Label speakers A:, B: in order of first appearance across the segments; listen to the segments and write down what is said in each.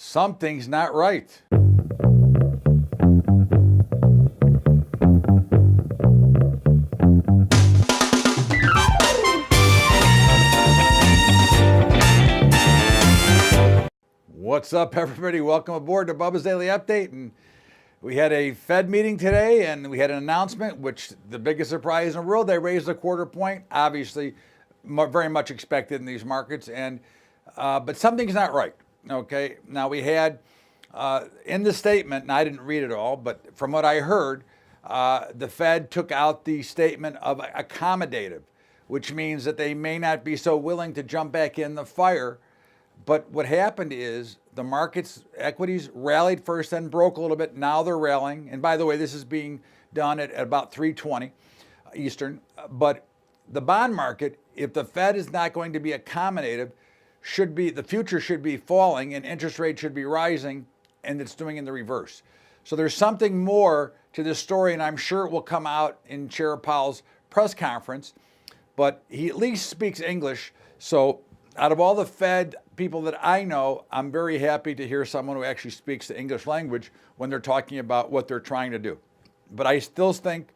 A: something's not right. What's up, everybody? Welcome aboard to Bubba's Daily Update. And we had a Fed meeting today, and we had an announcement, which the biggest surprise in the world, they raised a quarter point. Obviously, very much expected in these markets, and but something's not right. Okay, now we had in the statement, and I didn't read it all, but from what I heard, the Fed took out the statement of accommodative, which means that they may not be so willing to jump back in the fire. But what happened is the markets, equities rallied first, then broke a little bit. Now they're rallying. And by the way, this is being done at about 3:20 Eastern. But the bond market, if the Fed is not going to be accommodative, the future should be falling and interest rates should be rising, and it's doing in the reverse. So there's something more to this story, and I'm sure it will come out in Chair Powell's press conference. But he at least speaks English. So out of all the Fed people that I know, I'm very happy to hear someone who actually speaks the English language when they're talking about what they're trying to do. But I still think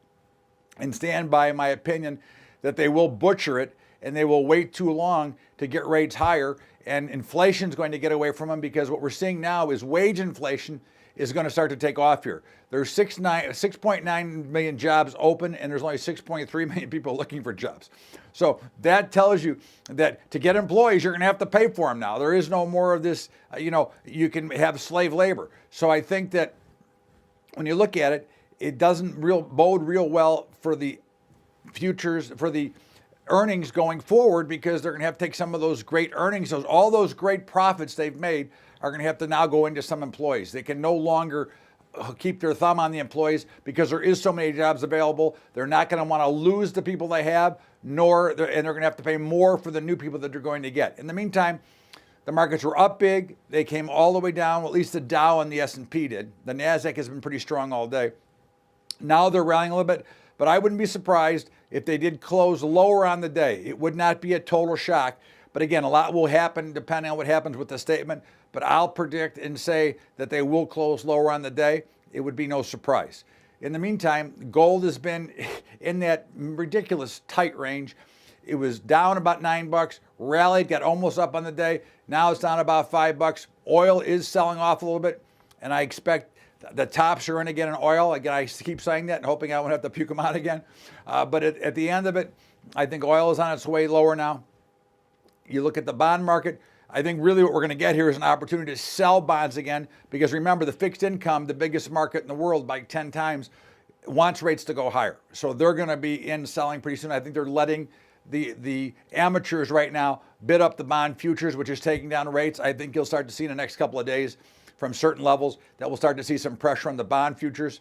A: and stand by my opinion that they will butcher it and they will wait too long to get rates higher, and inflation is going to get away from them, because what we're seeing now is wage inflation is going to start to take off here. There's 6.9 million jobs open, and there's only 6.3 million people looking for jobs. So that tells you that to get employees, you're going to have to pay for them now. There is no more of this, you can have slave labor. So I think that when you look at it, it doesn't bode real well for the futures, for the earnings going forward, because they're going to have to take some of those great earnings, all those great profits they've made are going to have to now go into some employees. They can no longer keep their thumb on the employees because there is so many jobs available. They're not going to want to lose the people they have, and they're going to have to pay more for the new people that they're going to get. In the meantime, the markets were up big. They came all the way down. Well, at least the Dow and the S&P did. The NASDAQ has been pretty strong all day. Now they're rallying a little bit, but I wouldn't be surprised if they did close lower on the day. It would not be a total shock. But again, a lot will happen depending on what happens with the statement. But I'll predict and say that they will close lower on the day. It would be no surprise. In the meantime, gold has been in that ridiculous tight range. It was down about $9, rallied, got almost up on the day. Now it's down about $5. Oil is selling off a little bit, and I expect the tops are in again in oil. Again, I keep saying that and hoping I won't have to puke them out again. But at the end of it, I think oil is on its way lower now. You look at the bond market, I think really what we're going to get here is an opportunity to sell bonds again, because remember, the fixed income, the biggest market in the world by 10 times, wants rates to go higher. So they're going to be in selling pretty soon. I think they're letting the amateurs right now bid up the bond futures, which is taking down rates. I think you'll start to see in the next couple of days from certain levels that we'll start to see some pressure on the bond futures.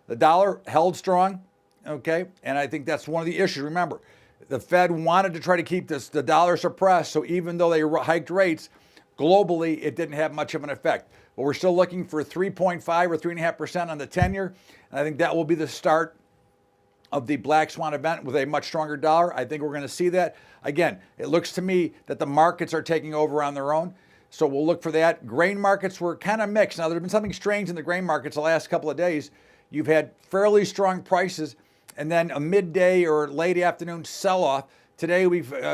A: The dollar held strong, okay? And I think that's one of the issues. Remember, the Fed wanted to try to keep the dollar suppressed, so even though they hiked rates, globally it didn't have much of an effect. But we're still looking for 3.5 or 3.5% on the 10-year, and I think that will be the start of the black swan event with a much stronger dollar. I think we're going to see that. Again, it looks to me that the markets are taking over on their own, so we'll look for that. Grain markets were kind of mixed. Now, there's been something strange in the grain markets the last couple of days. You've had fairly strong prices, and then a midday or late afternoon sell-off. Today,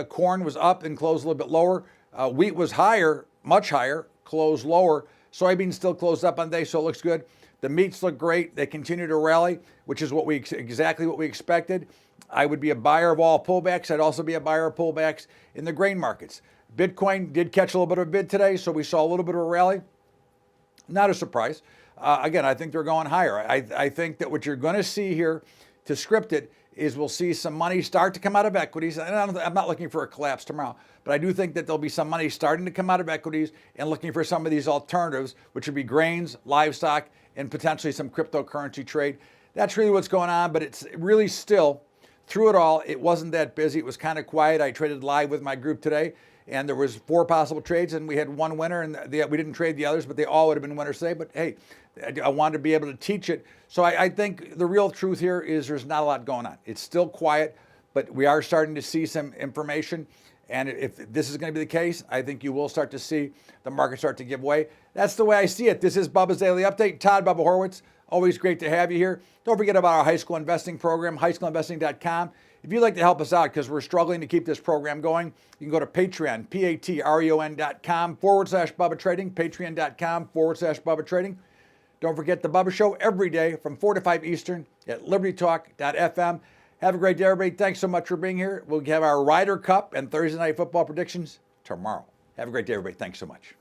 A: corn was up and closed a little bit lower. Wheat was higher, much higher, closed lower. Soybeans still closed up on the day, so it looks good. The meats look great. They continue to rally, which is exactly what we expected. I would be a buyer of all pullbacks. I'd also be a buyer of pullbacks in the grain markets. Bitcoin did catch a little bit of a bid today, so we saw a little bit of a rally. Not a surprise. Again, I think they're going higher. I think that what you're going to see here, to script it, is we'll see some money start to come out of equities. And I'm not looking for a collapse tomorrow, but I do think that there'll be some money starting to come out of equities and looking for some of these alternatives, which would be grains, livestock, and potentially some cryptocurrency trade. That's really what's going on, but it's really still, through it all, it wasn't that busy. It was kind of quiet. I traded live with my group today, and there was 4 possible trades, and we had one winner, and we didn't trade the others, but they all would have been winners today. But hey, I wanted to be able to teach it. So I think the real truth here is there's not a lot going on. It's still quiet, but we are starting to see some information. And if this is going to be the case, I think you will start to see the market start to give way. That's the way I see it. This is Bubba's Daily Update. Todd Bubba Horwitz, always great to have you here. Don't forget about our high school investing program, highschoolinvesting.com. If you'd like to help us out because we're struggling to keep this program going, you can go to Patreon, patreon.com/Bubba Trading, patreon.com/Bubba Trading. Don't forget the Bubba Show every day from 4 to 5 Eastern at libertytalk.fm. Have a great day, everybody. Thanks so much for being here. We'll have our Ryder Cup and Thursday Night Football predictions tomorrow. Have a great day, everybody. Thanks so much.